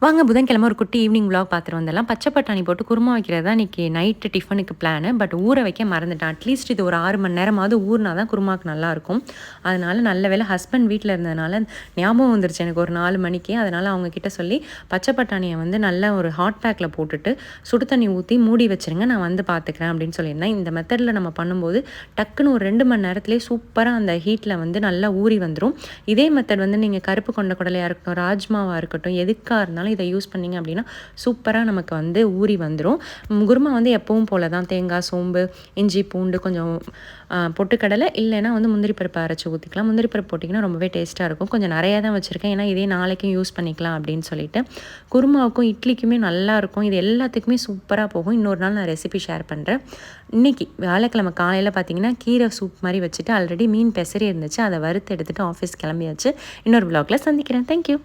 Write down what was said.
வாங்க புதன்கிழமை ஒரு குட்டி ஈவினிங் விலாக் பார்த்துட்டு வந்துடலாம். பச்சை பட்டாணி போட்டு குருமா வைக்கிறது தான் இன்றைக்கி நைட்டு டிஃபனுக்கு பிளானு. பட் ஊற வைக்க மறந்துட்டேன். அட்லீஸ்ட் இது ஒரு 6 மணி நேரமாவது ஊறினா தான் குருமாவுக்கு நல்லாயிருக்கும். அதனால் நல்ல வேளை ஹஸ்பண்ட் வீட்டில் இருந்ததுனால ஞாபகம் வந்துருச்சு எனக்கு ஒரு 4 மணிக்கு. அதனால் அவங்கக்கிட்ட சொல்லி பச்சை பட்டாணியை வந்து நல்லா ஒரு ஹாட் பேக்கில் போட்டுட்டு சுடு தண்ணி ஊற்றி மூடி வச்சுருங்க, நான் வந்து பார்த்துக்கிறேன் அப்படின்னு சொல்லியிருந்தேன். இந்த மெத்தடில் நம்ம பண்ணும்போது டக்குன்னு ஒரு 2 மணி நேரத்துலேயே சூப்பராக அந்த ஹீட்டில் வந்து நல்லா ஊறி வந்துடும். இதே மெத்தட் வந்து நீங்கள் கருப்பு கொண்ட கடலையாக இருக்கட்டும், ராஜ்மாவாக இருக்கட்டும், எதுக்காக இருந்தாலும் இதை யூஸ் பண்ணிங்க அப்படின்னா சூப்பராக நமக்கு வந்து ஊறி வந்துடும். குருமா வந்து எப்பவும் போல தான் தேங்காய், சோம்பு, இஞ்சி, பூண்டு, கொஞ்சம் பொட்டுக்கடலை, இல்லைன்னா வந்து முந்திரி பருப்பு அரைச்சி ஊற்றிக்கலாம். முந்திரி பருப்பு போட்டிங்கன்னா ரொம்பவே டேஸ்ட்டாக இருக்கும். கொஞ்சம் நிறையா தான் வச்சுருக்கேன், ஏன்னா இதே நாளைக்கும் யூஸ் பண்ணிக்கலாம் அப்படின்னு சொல்லிட்டு. குருமாவுக்கும் இட்லிக்குமே நல்லாயிருக்கும். இது எல்லாத்துக்குமே சூப்பராக போகும். இன்னொரு நாள் நான் ரெசிபி ஷேர் பண்ணுறேன். இன்றைக்கி வியாழக்கிழமை காலையில் பார்த்தீங்கன்னா கீரை சூப் மாதிரி வச்சுட்டு ஆல்ரெடி மீன் பெசரி இருந்துச்சு, அதை வறுத்து எடுத்துகிட்டு ஆஃபீஸ் கிளம்பியாச்சு. இன்னொரு விலாகில் சந்திக்கிறேன். தேங்க்யூ.